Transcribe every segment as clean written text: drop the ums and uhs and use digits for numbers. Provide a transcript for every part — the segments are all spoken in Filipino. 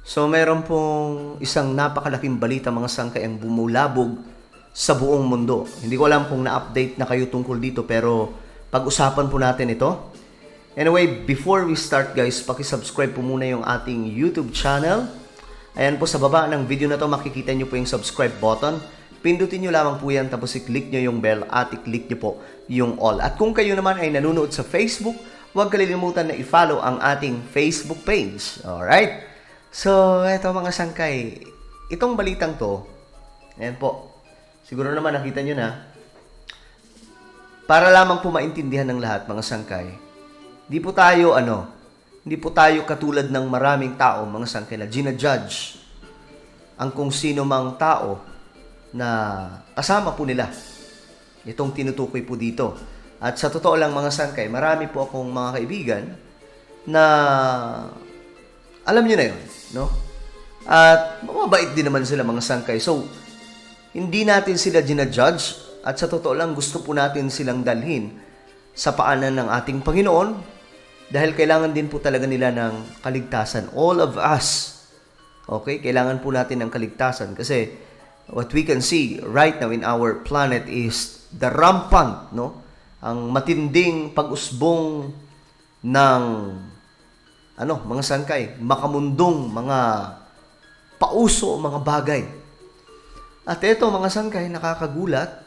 So, mayroon pong isang napakalaking balita mga sangkay ang bumulabog sa buong mundo. Hindi ko alam kung na-update na kayo tungkol dito pero pag-usapan po natin ito. Anyway, before we start guys, paki-subscribe po muna yung ating YouTube channel. Ayan po sa baba ng video na to makikita nyo po yung subscribe button. Pindutin nyo lamang po yan tapos i-click nyo yung bell at i-click nyo po yung all. At kung kayo naman ay nanonood sa Facebook, huwag kalilimutan na i-follow ang ating Facebook page. Alright? So, eto mga sangkay, itong balitang to, ayan po, siguro naman nakita nyo na, para lamang po maintindihan ng lahat mga sangkay, hindi po tayo katulad ng maraming tao mga sangkay na ginajudge ang kung sino mang tao na kasama po nila. Itong tinutukoy po dito. At sa totoo lang mga sangkay, marami po akong mga kaibigan na alam nyo na yun, no? At mababait din naman sila mga sangkay. So, hindi natin sila ginajudge at sa totoo lang gusto po natin silang dalhin sa paanan ng ating Panginoon dahil kailangan din po talaga nila ng kaligtasan. All of us, okay? Kailangan po natin ng kaligtasan kasi what we can see right now in our planet is the rampant, no? Ang matinding pag-usbong ng mga sangkay, makamundong, mga pauso, mga bagay. At ito, mga sangkay, nakakagulat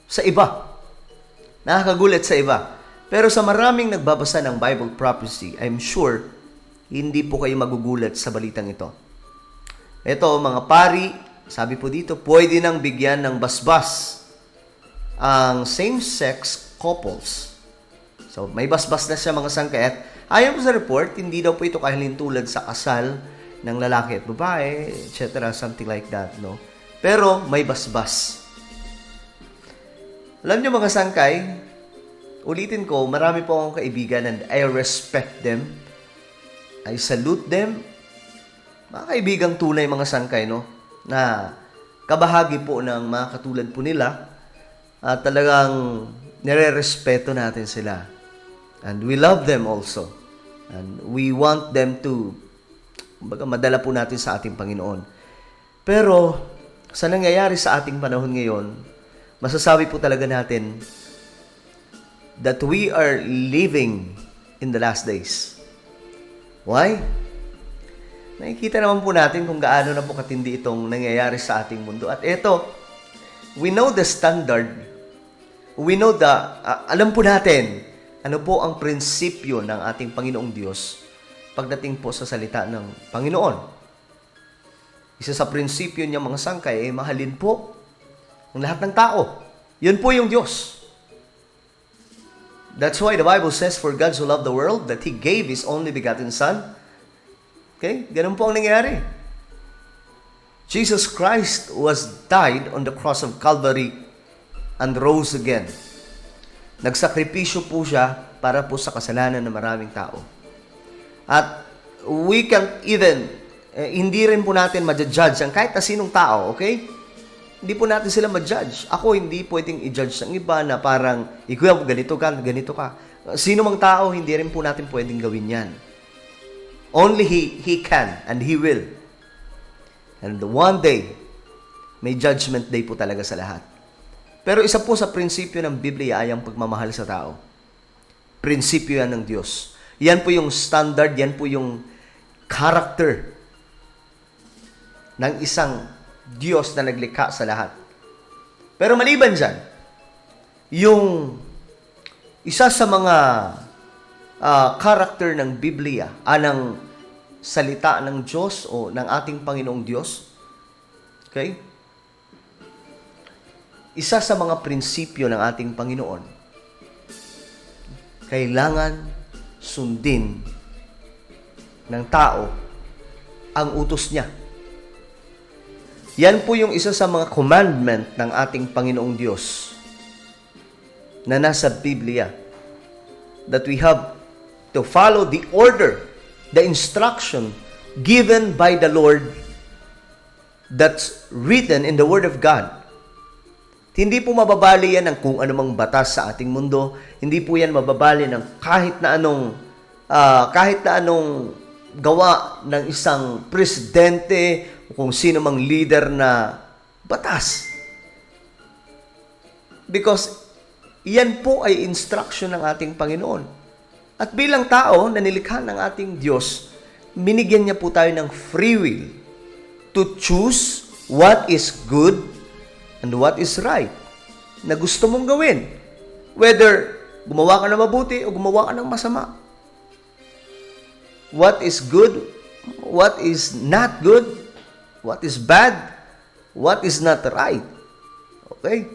sa iba. Nakakagulat sa iba. Pero sa maraming nagbabasa ng Bible prophecy, I'm sure, hindi po kayo magugulat sa balitang ito. Ito, mga pari, sabi po dito, pwede nang bigyan ng basbas ang same-sex couples. So, may basbas na siya mga sangkay. At ayon po sa report, hindi daw po ito kahalintulad sa kasal ng lalaki at babae, etc. Something like that, no? Pero may basbas. Alam niyo mga sangkay, ulitin ko, marami po akong kaibigan and I respect them. I salute them. Mga kaibigang tunay mga sangkay, no? Na kabahagi po ng mga katulad po nila at talagang nire-respeto natin sila. And we love them also. And we want them to madala po natin sa ating Panginoon. Pero sa nangyayari sa ating panahon ngayon, masasabi po talaga natin that we are living in the last days. Why? Nakikita naman po natin kung gaano na po katindi itong nangyayari sa ating mundo. At ito, we know the standard. We know alam po natin ano po ang prinsipyo ng ating Panginoong Diyos pagdating po sa salita ng Panginoon. Isa sa prinsipyo niya mga sangkay ay mahalin po ang lahat ng tao. Yun po yung Diyos. That's why the Bible says, for God so loved the world that He gave His only begotten Son. Okay? Ganun po ang nangyari. Jesus Christ died on the cross of Calvary and rose again. Nagsakripisyo po siya para po sa kasalanan ng maraming tao. At we can't even, hindi rin po natin ma-judge ang kahit na sinong tao, okay? Hindi po natin sila ma-judge. Ako hindi pwedeng i-judge ng iba na parang, ikaw ganito ka. Sino mang tao, hindi rin po natin pwedeng gawin yan. Only He can and He will. And one day, may judgment day po talaga sa lahat. Pero isa po sa prinsipyo ng Biblia ay ang pagmamahal sa tao. Prinsipyo yan ng Diyos. Yan po yung standard, yan po yung character ng isang Diyos na naglikha sa lahat. Pero maliban dyan, yung isa sa mga character ng Biblia, ng salita ng Diyos o ng ating Panginoong Diyos, okay? Isa sa mga prinsipyo ng ating Panginoon, kailangan sundin ng tao ang utos niya. Yan po yung isa sa mga commandment ng ating Panginoong Diyos na nasa Biblia. That we have to follow the order, the instruction given by the Lord that's written in the Word of God. Hindi po mababali yan ng kung anumang batas sa ating mundo. Hindi po yan mababali ng kahit na anong gawa ng isang presidente o kung sino mang leader na batas. Because yan po ay instruction ng ating Panginoon. At bilang tao na nilikha ng ating Diyos, binigyan niya po tayo ng free will to choose what is good and what is right na gusto mong gawin. Whether gumawa ka ng mabuti o gumawa ka ng masama. What is good, what is not good, what is bad, what is not right. Okay?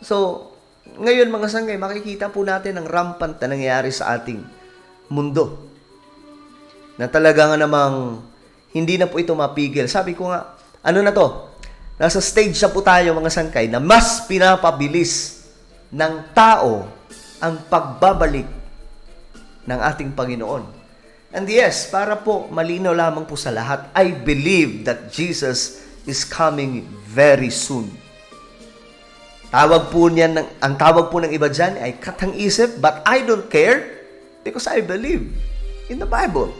So, ngayon mga sanggay, makikita po natin ang rampant na nangyayari sa ating mundo. Na talaga nga namang hindi na po ito mapigil. Sabi ko nga, ano na to? Nasa stage na po tayo mga sangkay na mas pinapabilis ng tao ang pagbabalik ng ating Panginoon. And yes, para po malinaw lamang po sa lahat, I believe that Jesus is coming very soon. Ang tawag po ng iba dyan ay katang-isip, but I don't care because I believe in the Bible.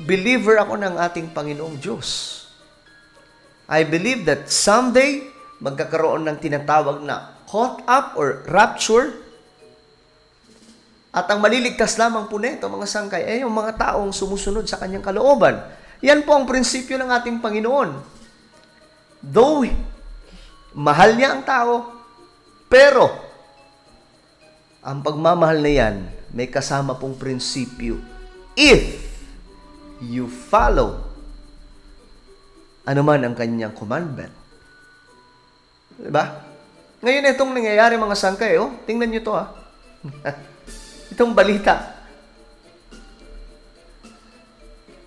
Believer ako ng ating Panginoong Diyos. I believe that someday, magkakaroon ng tinatawag na caught up or rapture. At ang maliligtas lamang po nito, mga sangkay, ay yung mga taong sumusunod sa kanyang kalooban. Yan po ang prinsipyo ng ating Panginoon. Though mahal niya ang tao, pero ang pagmamahal na yan may kasama pong prinsipyo. If you follow ano man ang kanyang commandment. Diba? Ngayon itong nangyayari mga sangkay, tingnan nyo to itong balita.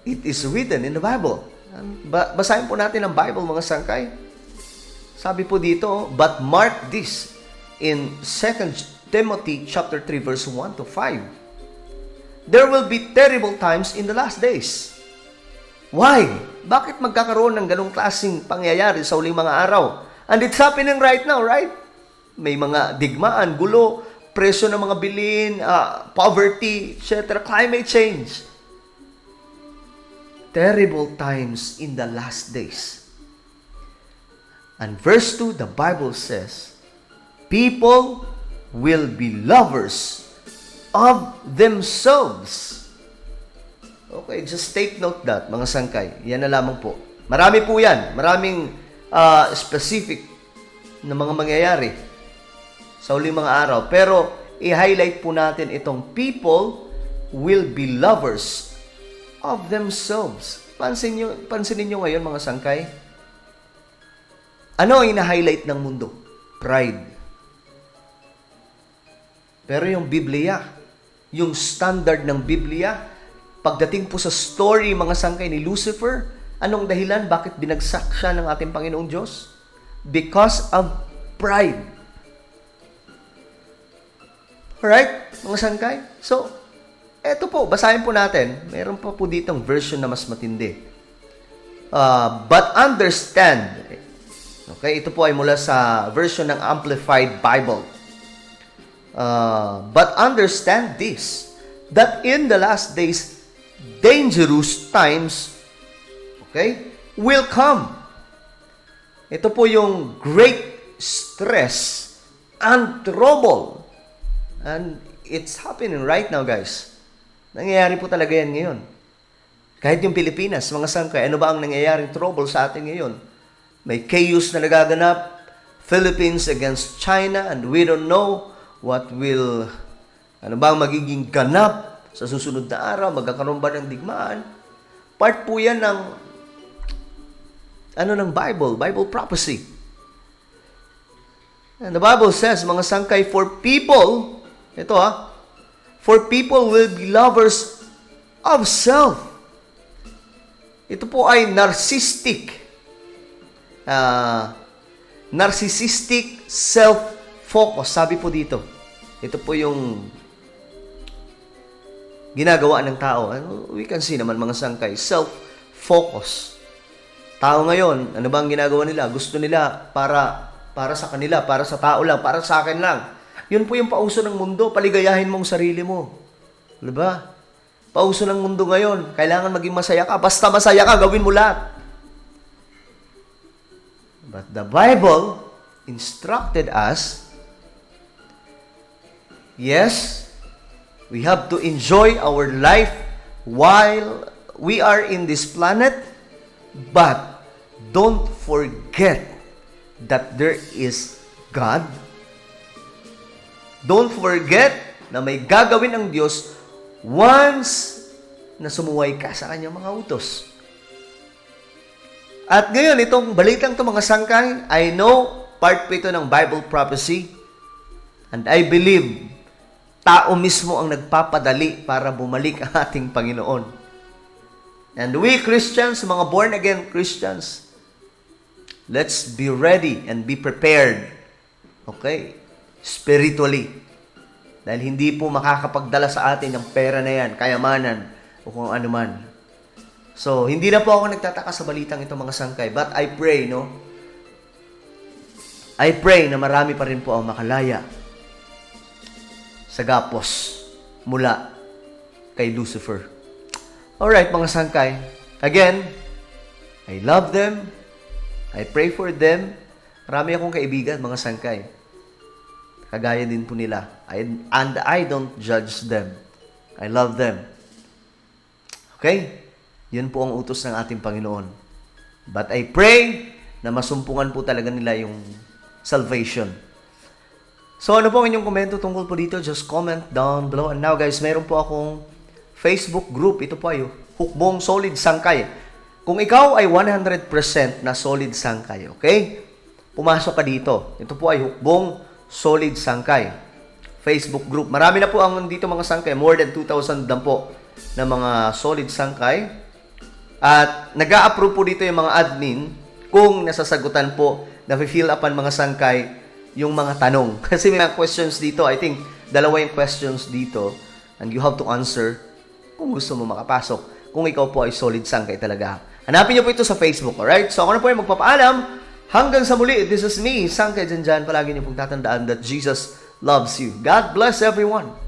It is written in the Bible. Basahin po natin ang Bible mga sangkay. Sabi po dito, but mark this in 2 Timothy chapter 3 verse 1 to 5. There will be terrible times in the last days. Why? Bakit magkakaroon ng ganong klaseng pangyayari sa uling mga araw? And it's happening right now, right? May mga digmaan, gulo, presyo ng mga bilhin, poverty, etc., climate change. Terrible times in the last days. And verse 2, the Bible says, people will be lovers of themselves. Okay, just take note that, mga sangkay. Yan na lamang po. Marami po yan. Maraming specific na mga mangyayari sa uling mga araw. Pero, i-highlight po natin itong people will be lovers of themselves. Pansinin nyo ngayon, mga sangkay. Ano ang ina-highlight ng mundo? Pride. Pero yung Biblia, yung standard ng Biblia, pagdating po sa story, mga sangkay ni Lucifer, anong dahilan? Bakit binagsak siya ng ating Panginoong Diyos? Because of pride. Alright, mga sangkay? So, eto po, basahin po natin. Meron pa po ditong version na mas matindi. But understand, okay, ito po ay mula sa version ng Amplified Bible. But understand this, that in the last days, dangerous times, okay, will come. Ito po yung great stress and trouble. And it's happening right now, guys. Nangyayari po talaga yan ngayon. Kahit yung Pilipinas, mga sangkay, ano ba ang nangyayaring trouble sa atin ngayon? May chaos na nagaganap, Philippines against China, and we don't know ano ba ang magiging ganap sa susunod na araw, magkakaroon ba ng digmaan? Part po yan ng ng Bible prophecy. And the Bible says, mga sangkay, for people will be lovers of self. Ito po ay narcissistic self-focus. Sabi po dito, ito po yung ginagawa ng tao. We can see naman mga sangkay, self-focus. Tao ngayon, ano ba ang ginagawa nila? Gusto nila para sa kanila, para sa tao lang, para sa akin lang. Yun po yung pauso ng mundo, paligayahin mong sarili mo. Diba? Pauso ng mundo ngayon. Kailangan maging masaya ka. Basta masaya ka, gawin mo lahat. But the Bible instructed us, yes, we have to enjoy our life while we are in this planet, but don't forget that there is God. Don't forget na may gagawin ang Diyos once na sumuway ka sa kanyang mga utos. At ngayon, itong balitang ito mga sangkay, I know part po ito ng Bible prophecy, and I believe tao mismo ang nagpapadali para bumalik ang ating Panginoon. And we Christians, mga born-again Christians, let's be ready and be prepared. Okay? Spiritually. Dahil hindi po makakapagdala sa atin ng pera na yan, kayamanan, o kung ano man. So, hindi na po ako nagtataka sa balitang ito mga sangkay. But I pray, no? I pray na marami pa rin po ang makalaya sa gapos mula kay Lucifer. Alright, mga sangkay. Again, I love them. I pray for them. Marami akong kaibigan, mga sangkay. Kagaya din po nila. And I don't judge them. I love them. Okay? Yun po ang utos ng ating Panginoon. But I pray na masumpungan po talaga nila yung salvation. So ano po ang inyong komento tungkol po dito? Just comment down below. And now guys, meron po akong Facebook group. Ito po ay Hukbong Solid Sangkay. Kung ikaw ay 100% na solid sangkay, okay? Pumasok ka dito. Ito po ay Hukbong Solid Sangkay Facebook group. Marami na po ang dito mga sangkay. More than 2,000 lang po na mga solid sangkay. At nag-a-approve po dito yung mga admin kung nasasagutan po, na-fill upan mga sangkay yung mga tanong. Kasi may mga questions dito. I think, dalawa yung questions dito. And you have to answer kung gusto mo makapasok. Kung ikaw po ay solid sangkay talaga. Hanapin niyo po ito sa Facebook. Alright? So ako na po yung magpapaalam. Hanggang sa muli, this is me, Sangkay Janjan. Palagi niyo pong tatandaan that Jesus loves you. God bless everyone.